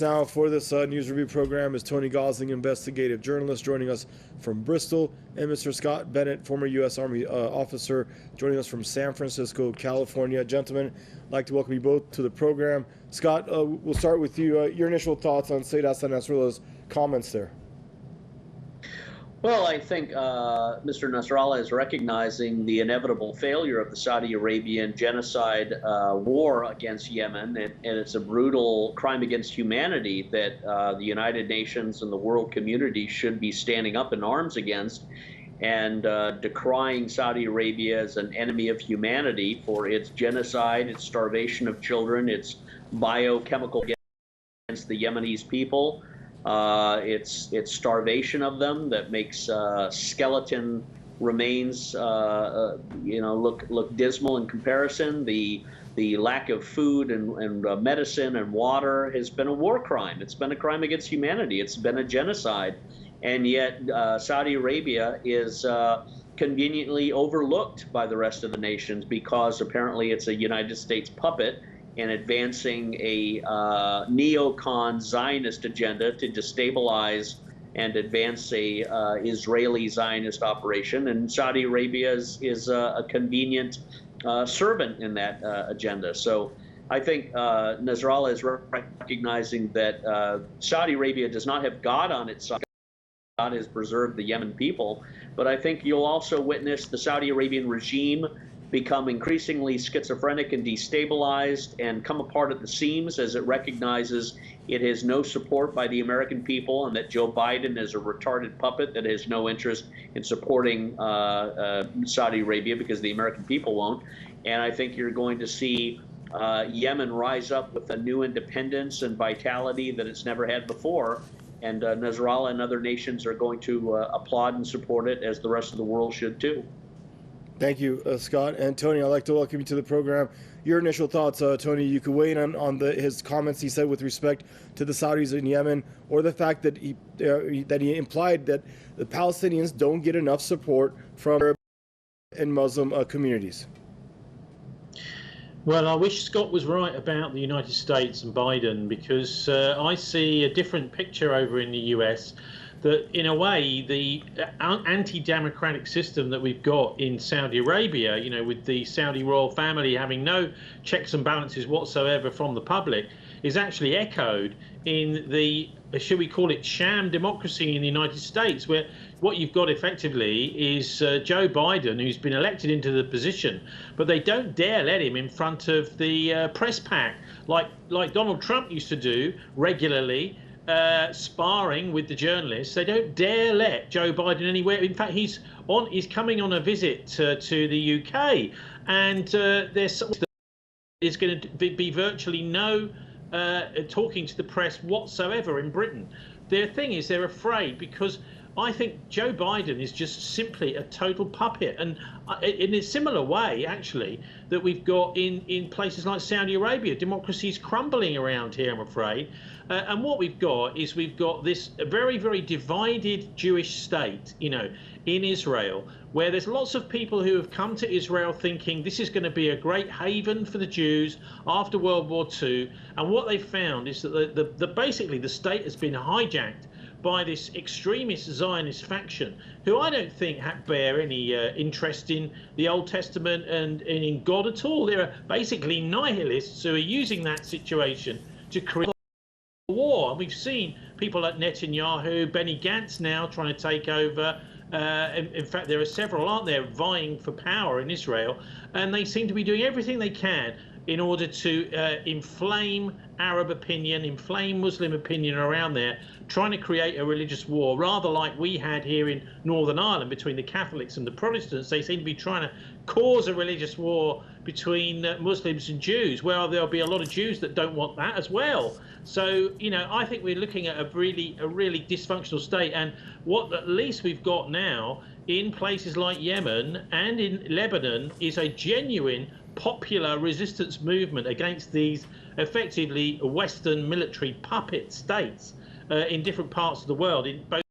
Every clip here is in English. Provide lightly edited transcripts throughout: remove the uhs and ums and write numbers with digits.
Now for this news review program is Tony Gosling, investigative journalist, joining us from Bristol, and Mr. Scott Bennett, former U.S. Army officer, joining us from San Francisco, California. Gentlemen, I'd like to welcome you both to the program. Scott, we'll start with you. Your initial thoughts on Sayyid Hassan Nasrallah's comments there. Well, I think Mr. Nasrallah is recognizing the inevitable failure of the Saudi Arabian genocide war against Yemen, and it's a brutal crime against humanity that the United Nations and the world community should be standing up in arms against, and decrying Saudi Arabia as an enemy of humanity for its genocide, its starvation of children, its biochemical against the Yemenis people. It's starvation of them that makes skeleton remains look dismal in comparison. The lack of food and medicine and water has been a war crime. It's been a crime against humanity. It's been a genocide, and yet Saudi Arabia is conveniently overlooked by the rest of the nations because apparently it's a United States puppet and advancing a neocon Zionist agenda to destabilize and advance a Israeli Zionist operation. And Saudi Arabia is a convenient servant in that agenda. So I think Nasrallah is recognizing that Saudi Arabia does not have God on its side. God has preserved the Yemen people. But I think you'll also witness the Saudi Arabian regime become increasingly schizophrenic and destabilized and come apart at the seams as it recognizes it has no support by the American people and that Joe Biden is a retarded puppet that has no interest in supporting Saudi Arabia because the American people won't. And I think you're going to see Yemen rise up with a new independence and vitality that it's never had before. And Nasrallah and other nations are going to applaud and support it, as the rest of the world should too. Thank you, Scott. And Tony, I'd like to welcome you to the program. Your initial thoughts, Tony, you could weigh in on his comments he said with respect to the Saudis in Yemen, or the fact that he implied that the Palestinians don't get enough support from Arab and Muslim communities. Well, I wish Scott was right about the United States and Biden, because I see a different picture over in the US. That in a way, the anti-democratic system that we've got in Saudi Arabia, you know, with the Saudi royal family having no checks and balances whatsoever from the public, is actually echoed in the, should we call it, sham democracy in the United States, where what you've got effectively is Joe Biden, who's been elected into the position, but they don't dare let him in front of the press pack like Donald Trump used to do regularly. Sparring with the journalists. They don't dare let Joe Biden anywhere. In fact, he's coming on a visit to the UK, and there's going to be virtually no talking to the press whatsoever in Britain. The thing is, they're afraid, because I think Joe Biden is just simply a total puppet, and in a similar way, actually, that we've got in places like Saudi Arabia. Democracy is crumbling around here, I'm afraid. And what we've got is this very, very divided Jewish state, you know, in Israel, where there's lots of people who have come to Israel thinking this is going to be a great haven for the Jews after World War II. And what they've found is that basically the state has been hijacked by this extremist Zionist faction, who I don't think bear any interest in the Old Testament and in God at all. They're basically nihilists who are using that situation to create a war. And we've seen people like Netanyahu, Benny Gantz now trying to take over. In fact, there are several, aren't there, vying for power in Israel, and they seem to be doing everything they can in order to inflame Arab opinion, inflame Muslim opinion around there, trying to create a religious war, rather like we had here in Northern Ireland between the Catholics and the Protestants. They seem to be trying to cause a religious war between Muslims and Jews. Well, there'll be a lot of Jews that don't want that as well. So, you know, I think we're looking at a really dysfunctional state. And what at least we've got now in places like Yemen and in Lebanon is a genuine popular resistance movement against these effectively Western military puppet states in different parts of the world, in both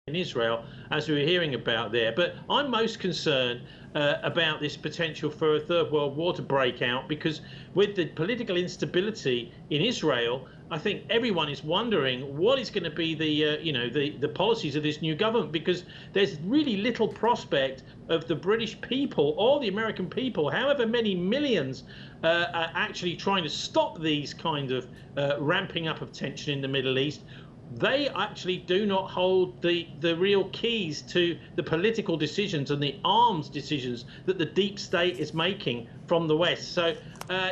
in Israel, as we were hearing about there. But I'm most concerned about this potential for a third world war to break out, because with the political instability in Israel, I think everyone is wondering what is going to be the policies of this new government, because there's really little prospect of the British people or the American people, however many millions, are actually trying to stop these kind of ramping up of tension in the Middle East. They actually do not hold the real keys to the political decisions and the arms decisions that the deep state is making from the West. So,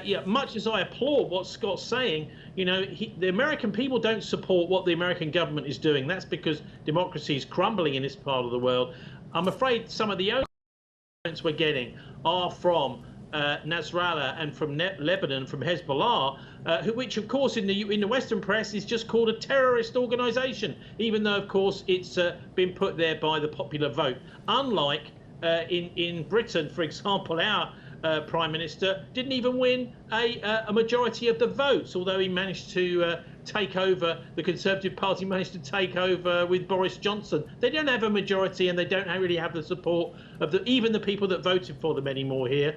yeah, much as I applaud what Scott's saying, the American people don't support what the American government is doing. That's because democracy is crumbling in this part of the world. I'm afraid some of the only comments we're getting are from Nasrallah and from Lebanon, from Hezbollah, which of course in the Western press is just called a terrorist organization, even though of course it's been put there by the popular vote. Unlike in Britain, for example, our Prime Minister didn't even win a majority of the votes, although he managed to take over, the Conservative Party managed to take over with Boris Johnson. They don't have a majority, and they don't really have the support of even the people that voted for them anymore here.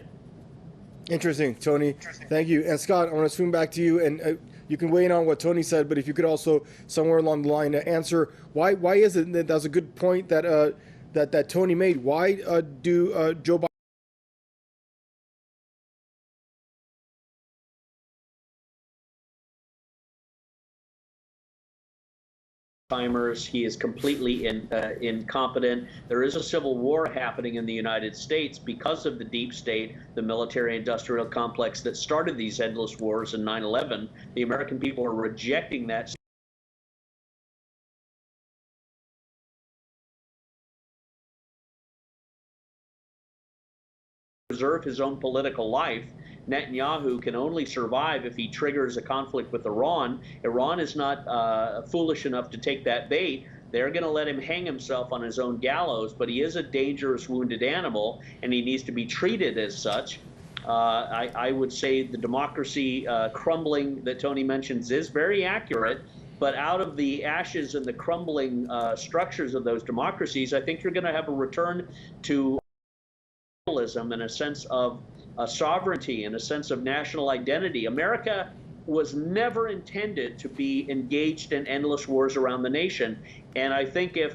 Interesting, Tony. Thank you. And Scott, I want to swing back to you, and you can weigh in on what Tony said, but if you could also somewhere along the line answer why is it that was a good point that that Tony made. Why do Joe Biden Alzheimer's? He is completely incompetent. There is a civil war happening in the United States because of the deep state, the military-industrial complex that started these endless wars in 9/11. The American people are rejecting that. Preserve his own political life. Netanyahu can only survive if he triggers a conflict with Iran. Iran is not foolish enough to take that bait. They're going to let him hang himself on his own gallows, but he is a dangerous wounded animal, and he needs to be treated as such. I would say the democracy crumbling that Tony mentions is very accurate, but out of the ashes and the crumbling structures of those democracies, I think you're going to have a return to and a sense of sovereignty and a sense of national identity. America was never intended to be engaged in endless wars around the nation. And I think if,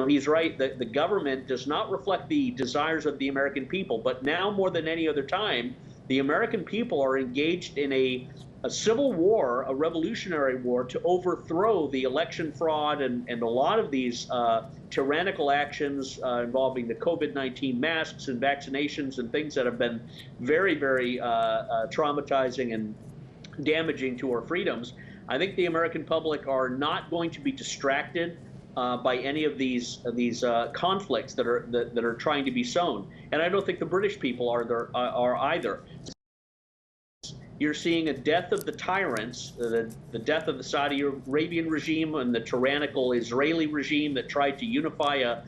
he's right, that the government does not reflect the desires of the American people. But now more than any other time, the American people are engaged in a civil war, a revolutionary war, to overthrow the election fraud and a lot of these tyrannical actions involving the COVID-19 masks and vaccinations and things that have been very, very traumatizing and damaging to our freedoms. I think the American public are not going to be distracted by any of these conflicts that are trying to be sown, and I don't think the British people are either. You're seeing a death of the tyrants, the death of the Saudi Arabian regime and the tyrannical Israeli regime that tried to unify an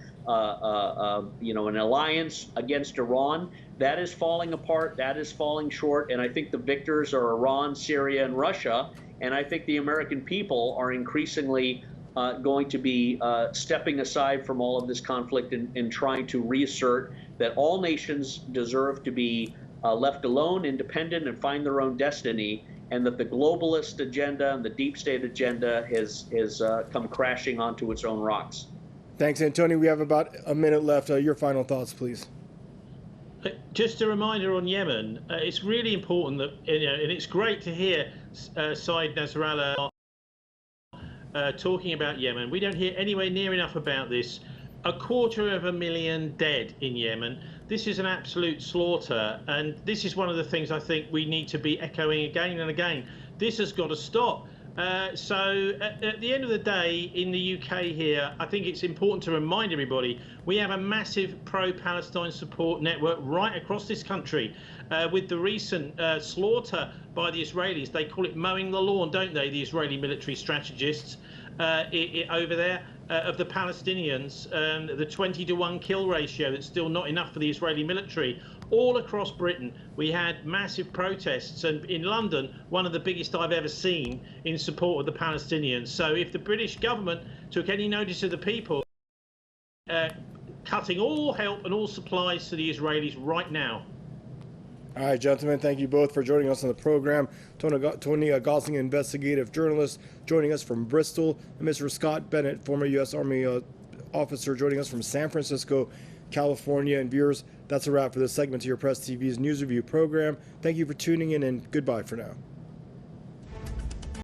alliance against Iran. That is falling apart. That is falling short. And I think the victors are Iran, Syria, and Russia. And I think the American people are increasingly going to be stepping aside from all of this conflict and trying to reassert that all nations deserve to be left alone, independent, and find their own destiny, and that the globalist agenda and the deep state agenda has come crashing onto its own rocks. Thanks, Antonio. We have about a minute left. Your final thoughts, please. Just a reminder on Yemen. It's really important that, and it's great to hear Syed Nasrallah talking about Yemen. We don't hear anywhere near enough about this. 250,000 dead in Yemen. This is an absolute slaughter, and this is one of the things I think we need to be echoing again and again. This has got to stop. So at the end of the day, in the UK here, I think it's important to remind everybody we have a massive pro-Palestine support network right across this country. With the recent slaughter by the Israelis, they call it mowing the lawn, don't they, the Israeli military strategists over there, of the Palestinians, the 20-to-1 kill ratio that's still not enough for the Israeli military all across Britain. We had massive protests, and in London, one of the biggest I've ever seen in support of the Palestinians. So if the British government took any notice of the people, cutting all help and all supplies to the Israelis right now. All right, gentlemen, thank you both for joining us on the program. Tony Gosling, investigative journalist, joining us from Bristol, and Mr. Scott Bennett, former U.S. Army officer, joining us from San Francisco, California. And viewers, that's a wrap for this segment of your Press TV's News Review program. Thank you for tuning in, and goodbye for now.